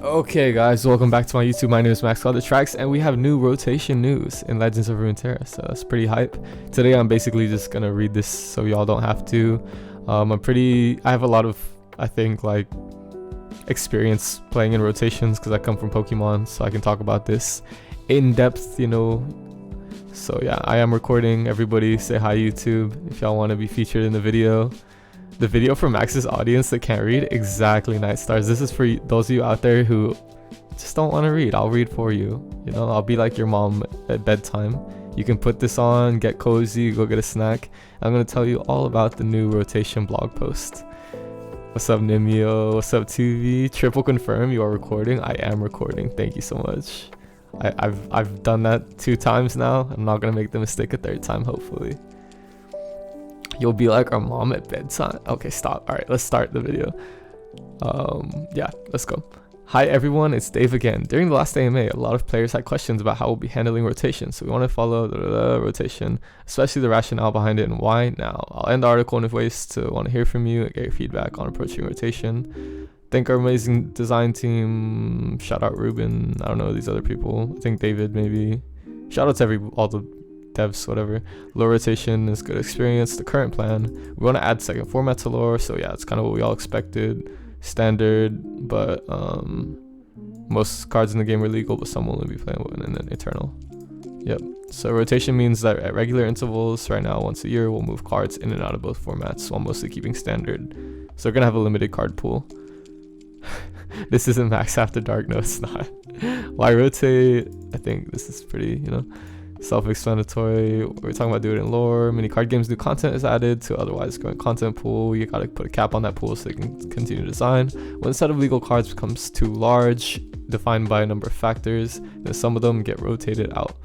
Okay guys, welcome back to my YouTube. My name is Max Called the Tracks, and we have new rotation news in Legends of Runeterra, so that's pretty hype. Today I'm basically just gonna read this so y'all don't have to. I have a lot of, I think, like, experience playing in rotations because I come from Pokemon, so I can talk about this in depth, you know. So yeah, I am recording. Everybody say hi YouTube if y'all want to be featured in the video. The video for Max's audience that can't read, exactly, Night Stars. This is for those of you out there who just don't want to read. I'll read for you. You know, I'll be like your mom at bedtime. You can put this on, get cozy, go get a snack. I'm going to tell you all about the new rotation blog post. What's up, Nimio? What's up, 2V? Triple confirm you are recording. I am recording. Thank you so much. I've done that 2 times now. I'm not going to make the mistake a 3rd time, hopefully. You'll be like our mom at bedtime. Okay, stop. All right, let's start the video. Yeah, let's go. Hi everyone, it's Dave again. During the last AMA, a lot of players had questions about how we'll be handling rotation, so we want to follow the rotation, especially the rationale behind it and why now. I'll end the article in ways to want to hear from you, get your feedback on approaching rotation. Thank our amazing design team. Shout out Ruben. I don't know these other people. I think David maybe. Shout out to all the devs, whatever. Lore rotation is good experience. The current plan, we want to add second format to lore, so yeah, it's kind of what we all expected. Standard, but most cards in the game are legal, but some will only be playing one, and then eternal. Yep. So rotation means that at regular intervals, right now once a year, we'll move cards in and out of both formats while mostly keeping standard. So we're gonna have a limited card pool. This isn't Max After Dark. No, it's not. Why rotate? I think this is pretty, you know, self-explanatory. We're talking about doing it in lore. Many card games new content is added to otherwise growing content pool. You gotta put a cap on that pool so they can continue to design. When the set of legal cards becomes too large, defined by a number of factors, then some of them get rotated out.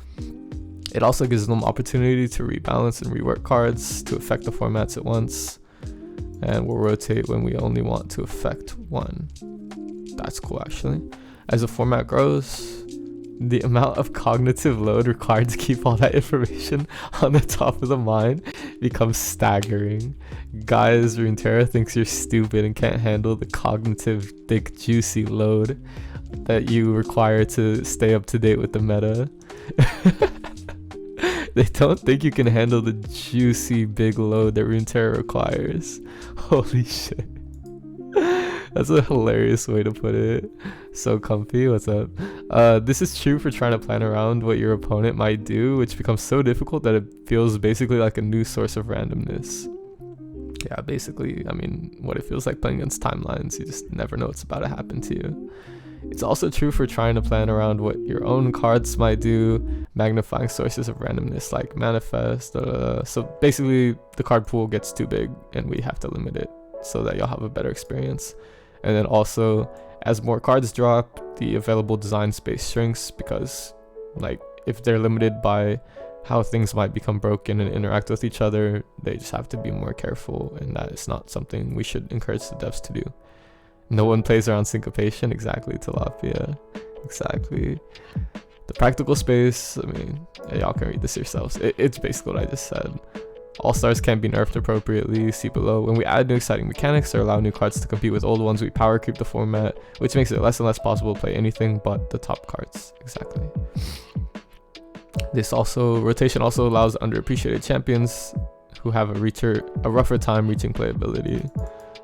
It also gives them opportunity to rebalance and rework cards to affect the formats at once, and we'll rotate when we only want to affect one. That's cool, actually. As the format grows, the amount of cognitive load required to keep all that information on the top of the mind becomes staggering. Guys, Runeterra thinks you're stupid and can't handle the cognitive, thick, juicy load that you require to stay up to date with the meta. They don't think you can handle the juicy, big load that Runeterra requires. Holy shit. That's a hilarious way to put it. So comfy. What's up? This is true for trying to plan around what your opponent might do, which becomes so difficult that it feels basically like a new source of randomness. Yeah, basically, I mean, what it feels like playing against timelines. You just never know what's about to happen to you. It's also true for trying to plan around what your own cards might do, magnifying sources of randomness like manifest. So basically, the card pool gets too big and we have to limit it so that you'll have a better experience. And then also, as more cards drop, the available design space shrinks because, like, if they're limited by how things might become broken and interact with each other, they just have to be more careful, and that is not something we should encourage the devs to do. No one plays around syncopation. Exactly, Tilapia. Exactly. The practical space, I mean, y'all can read this yourselves. It's basically what I just said. All-stars can't be nerfed appropriately, see below. When we add new exciting mechanics or allow new cards to compete with old ones, we power creep the format, which makes it less and less possible to play anything but the top cards. Exactly. Rotation also allows underappreciated champions who have a rougher time reaching playability.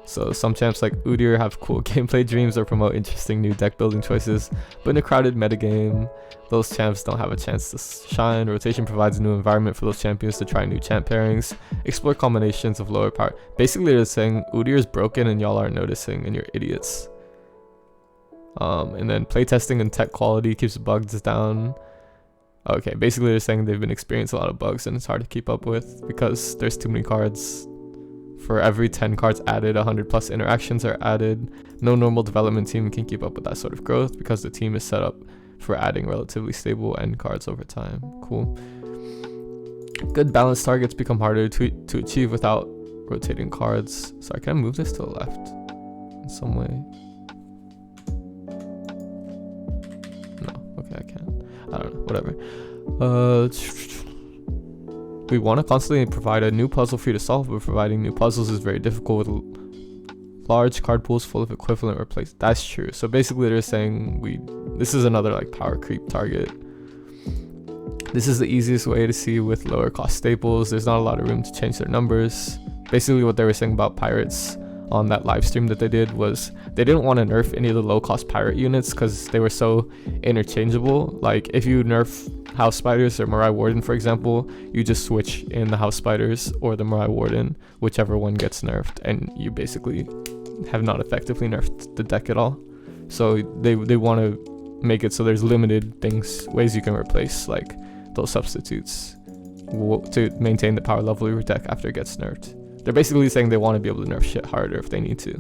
So some champs like Udyr have cool gameplay dreams or promote interesting new deck building choices, but in a crowded metagame, those champs don't have a chance to shine. Rotation provides a new environment for those champions to try new champ pairings, explore combinations of lower power. Basically, they're saying Udyr is broken and y'all aren't noticing and you're idiots. And then playtesting and tech quality keeps bugs down. Okay, basically they're saying they've been experiencing a lot of bugs and it's hard to keep up with because there's too many cards. For every 10 cards added, 100 plus interactions are added. No normal development team can keep up with that sort of growth because the team is set up for adding relatively stable end cards over time. Cool. Good balanced targets become harder to achieve without rotating cards. Sorry, can I move this to the left in some way? No, okay, I can't. I don't know, whatever. We want to constantly provide a new puzzle for you to solve, but providing new puzzles is very difficult with large card pools full of equivalent replace. That's true. So basically they're saying this is another like power creep target. This is the easiest way to see with lower cost staples. There's not a lot of room to change their numbers. Basically what they were saying about pirates on that live stream that they did was they didn't want to nerf any of the low cost pirate units because they were so interchangeable. Like if you nerf house spiders or Mirai Warden, for example, you just switch in the house spiders or the Mirai Warden, whichever one gets nerfed, and you basically have not effectively nerfed the deck at all. So they want to make it so there's limited ways you can replace like those substitutes to maintain the power level of your deck after it gets nerfed. They're basically saying they want to be able to nerf shit harder if they need to.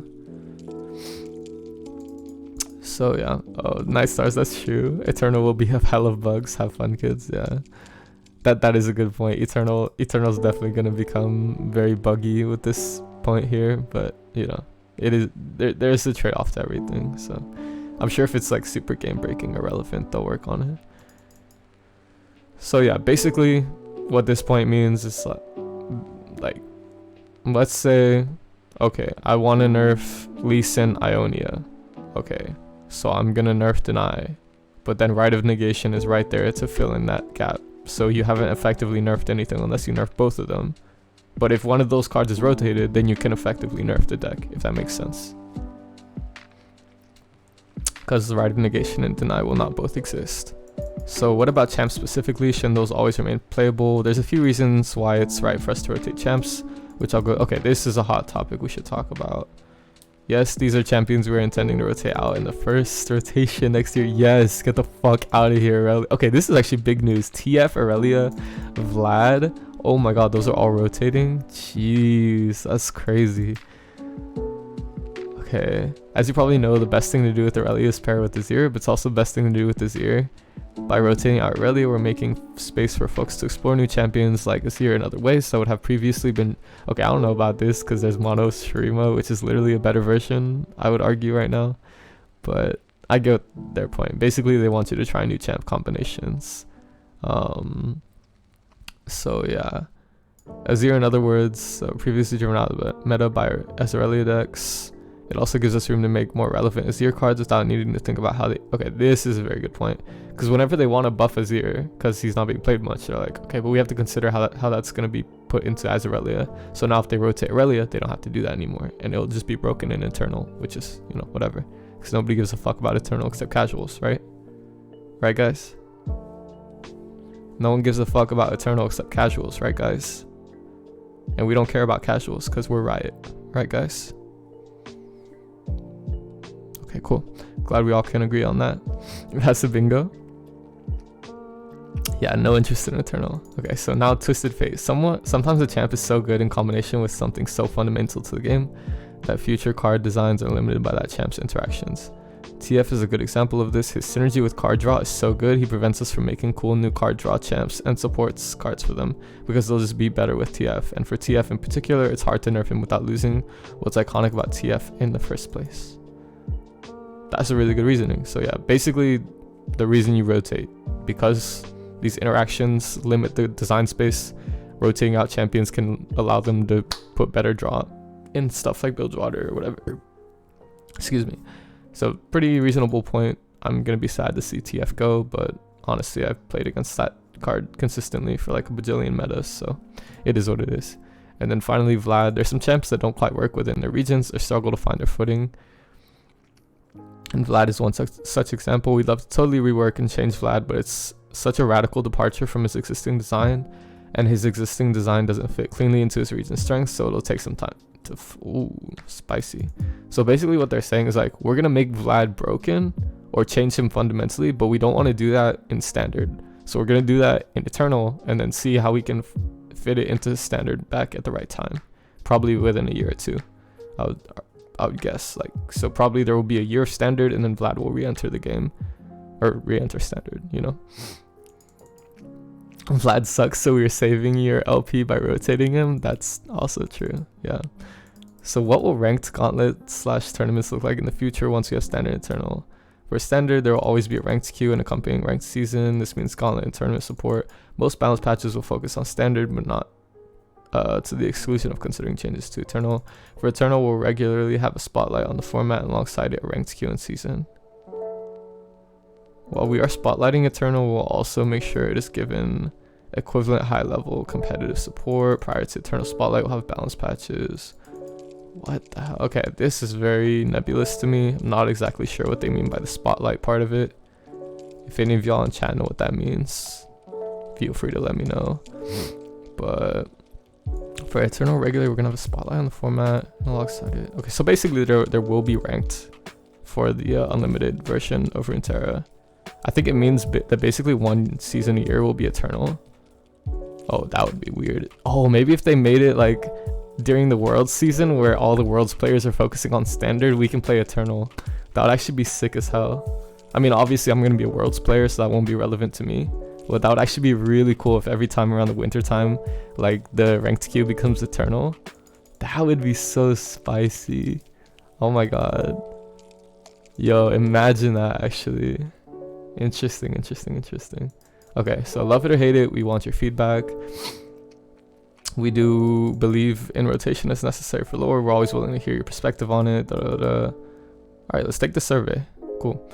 So yeah, Night Stars, that's true. Eternal will be a hell of bugs. Have fun, kids. Yeah, that is a good point. Eternal's definitely gonna become very buggy with this point here, but you know, it is there's a trade-off to everything. So I'm sure if it's like super game breaking or relevant, they'll work on it. So yeah, basically what this point means is like let's say, okay, I want to nerf Lee Sin Ionia. Okay, so I'm gonna nerf Deny, but then Rite of Negation is right there to fill in that gap. So you haven't effectively nerfed anything unless you nerf both of them. But if one of those cards is rotated, then you can effectively nerf the deck, if that makes sense. Because Rite of Negation and Deny will not both exist. So what about champs specifically? Shouldn't those always remain playable? There's a few reasons why it's right for us to rotate champs, which I'll go. Okay, this is a hot topic we should talk about. Yes, these are champions we're intending to rotate out in the first rotation next year. Yes, get the fuck out of here, Aurelia. Okay, this is actually big news. TF, Aurelia, Vlad. Oh my god, those are all rotating. Jeez, that's crazy. Okay, as you probably know, the best thing to do with Aurelia is pair with Azir, but it's also the best thing to do with Azir. By rotating out Aurelia, we're making space for folks to explore new champions like Azir in other ways that would have previously been... Okay, I don't know about this because there's Mono Shurima, which is literally a better version, I would argue right now. But I get their point. Basically, they want you to try new champ combinations. So yeah. Azir, in other words, previously driven out of the meta by Aurelia decks. It also gives us room to make more relevant Azir cards without needing to think about how they... Okay, this is a very good point. Because whenever they want to buff Azir, because he's not being played much, they're like, okay, but we have to consider how that's going to be put into as Aurelia. So now if they rotate Aurelia, they don't have to do that anymore. And it'll just be broken in Eternal, which is, you know, whatever. Because nobody gives a fuck about Eternal except casuals, right? Right, guys? No one gives a fuck about Eternal except casuals, right, guys? And we don't care about casuals because we're Riot, right, guys? Okay, cool. Glad we all can agree on that. That's a bingo. Yeah, no interest in Eternal. Okay, so now Twisted Fate. Sometimes a champ is so good in combination with something so fundamental to the game that future card designs are limited by that champ's interactions. TF is a good example of this. His synergy with card draw is so good, he prevents us from making cool new card draw champs and supports cards for them because they'll just be better with TF. And for TF in particular, it's hard to nerf him without losing what's iconic about TF in the first place. That's a really good reasoning. So yeah, basically the reason you rotate, because these interactions limit the design space, rotating out champions can allow them to put better draw in stuff like Bilgewater or whatever. Excuse me. So pretty reasonable point. I'm gonna be sad to see TF go, but honestly I've played against that card consistently for like a bajillion metas, so it is what it is. And then finally Vlad. There's some champs that don't quite work within their regions or struggle to find their footing. And Vlad is one such example. We'd love to totally rework and change Vlad, but it's such a radical departure from his existing design, and his existing design doesn't fit cleanly into his region's strengths, so it'll take some time to... Ooh, spicy. So basically what they're saying is like, we're gonna make Vlad broken or change him fundamentally, but we don't want to do that in standard. So we're gonna do that in Eternal and then see how we can fit it into standard back at the right time, probably within a year or two. I would guess, like, so probably there will be a year of standard and then Vlad will re-enter the game, or re-enter standard, you know. Vlad sucks, so we're saving your LP by rotating him. That's also true. Yeah. So what will ranked Gauntlet / tournaments look like in the future once we have standard and Eternal? For standard, there will always be a ranked queue and accompanying ranked season. This means Gauntlet and tournament support. Most balance patches will focus on standard, but not to the exclusion of considering changes to Eternal. For Eternal, we'll regularly have a spotlight on the format and alongside it a ranked queue in season. While we are spotlighting Eternal, we'll also make sure it is given equivalent high-level competitive support. Prior to Eternal Spotlight, we'll have balance patches. What the hell? Okay, this is very nebulous to me. I'm not exactly sure what they mean by the spotlight part of it. If any of y'all in chat know what that means, feel free to let me know. But for Eternal regular, we're gonna have a spotlight on the format and alongside it. Okay, so basically there will be ranked for the unlimited version of Runeterra. I think it means that basically one season a year will be Eternal. Oh, that would be weird. Oh, maybe if they made it like during the Worlds season where all the Worlds players are focusing on Standard, we can play Eternal. That would actually be sick as hell. I mean, obviously I'm gonna be a Worlds player, so that won't be relevant to me. But that would actually be really cool if every time around the winter time, like the ranked queue becomes Eternal. That would be so spicy. Oh my god. Yo, imagine that actually. Interesting. Okay, so love it or hate it, we want your feedback. We do believe in rotation as necessary for lore. We're always willing to hear your perspective on it. All right, let's take the survey. Cool.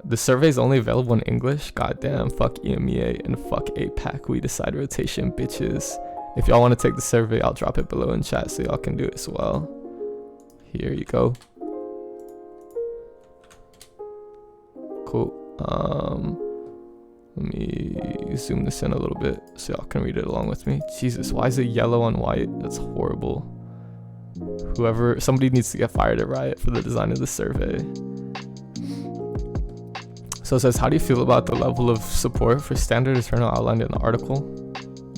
The survey is only available in English. Goddamn, fuck EMEA and fuck APAC. We decide rotation, bitches. If y'all want to take the survey, I'll drop it below in chat so y'all can do it as well. Here you go. Cool. Let me zoom this in a little bit so y'all can read it along with me. Jesus, why is it yellow on white? That's horrible. Somebody needs to get fired at Riot for the design of the survey. So it says, how do you feel about the level of support for Standard Eternal outlined in the article?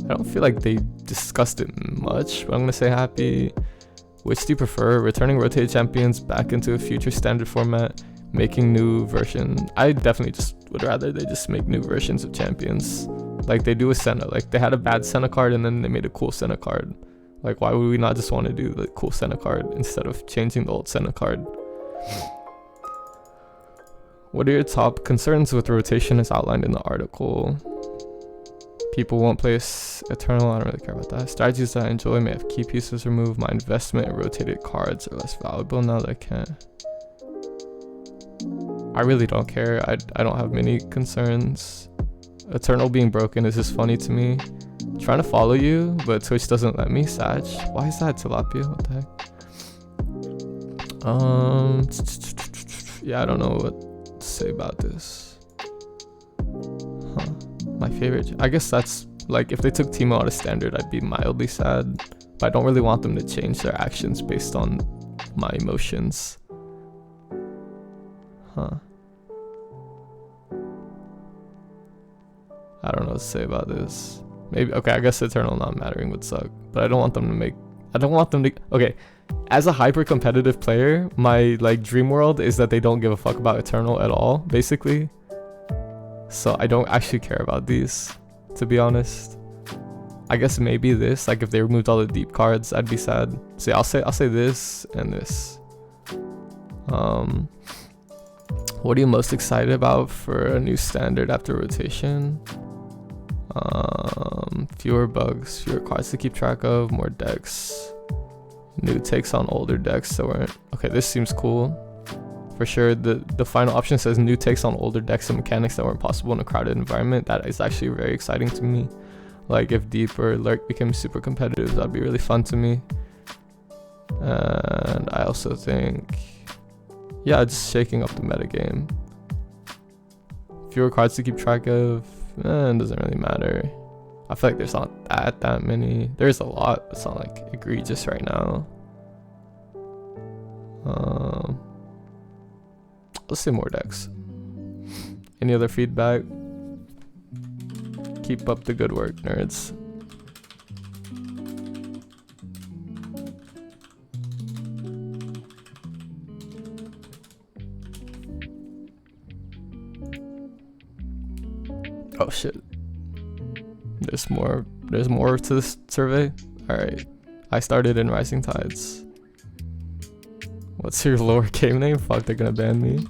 I don't feel like they discussed it much, but I'm gonna say happy. Which do you prefer? Returning rotated champions back into a future Standard format, making new version? I definitely just would rather they just make new versions of champions, like they do with Senna. Like they had a bad Senna card and then they made a cool Senna card. Like why would we not just want to do the cool Senna card instead of changing the old Senna card? What are your top concerns with rotation as outlined in the article? People won't play Eternal, I don't really care about that. Strategies that I enjoy may have key pieces removed. My investment in rotated cards are less valuable now that I can't. I really don't care. I don't have many concerns. Eternal being broken is just funny to me. I'm trying to follow you, but Twitch doesn't let me. Sag. Why is that, Tilapia? What the heck? Yeah, I don't know what to say about this. Huh. My favorite. I guess that's like if they took Teemo out of Standard, I'd be mildly sad. But I don't really want them to change their actions based on my emotions. Huh. I don't know what to say about this. Maybe, okay, I guess Eternal not mattering would suck, but I don't want them to, okay, as a hyper competitive player, my like dream world is that they don't give a fuck about Eternal at all, basically. So I don't actually care about these, to be honest. I guess maybe this, like if they removed all the deep cards, I'd be sad. So yeah, I'll say this and this. What are you most excited about for a new Standard after rotation? Fewer bugs, fewer cards to keep track of, more decks, new takes on older decks that weren't. Okay, this seems cool. For sure, the final option says new takes on older decks and mechanics that weren't possible in a crowded environment. That is actually very exciting to me. Like if Deep or Lurk became super competitive, that'd be really fun to me. And I also think, yeah, just shaking up the metagame. Fewer cards to keep track of, it doesn't really matter. I feel like there's not that many. There's a lot, but it's not like egregious right now. Let's see more decks. Any other feedback? Keep up the good work, nerds. Oh shit. There's more to this survey. Alright. I started in Rising Tides. What's your lower game name? Fuck, they're gonna ban me.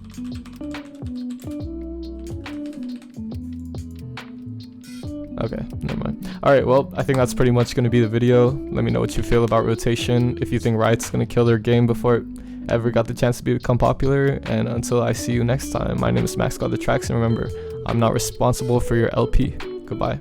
Okay, never mind. Alright, well, I think that's pretty much going to be the video. Let me know what you feel about rotation, if you think Riot's going to kill their game before it ever got the chance to become popular. And until I see you next time, my name is Max Got the Tracks, and remember, I'm not responsible for your LP. Goodbye.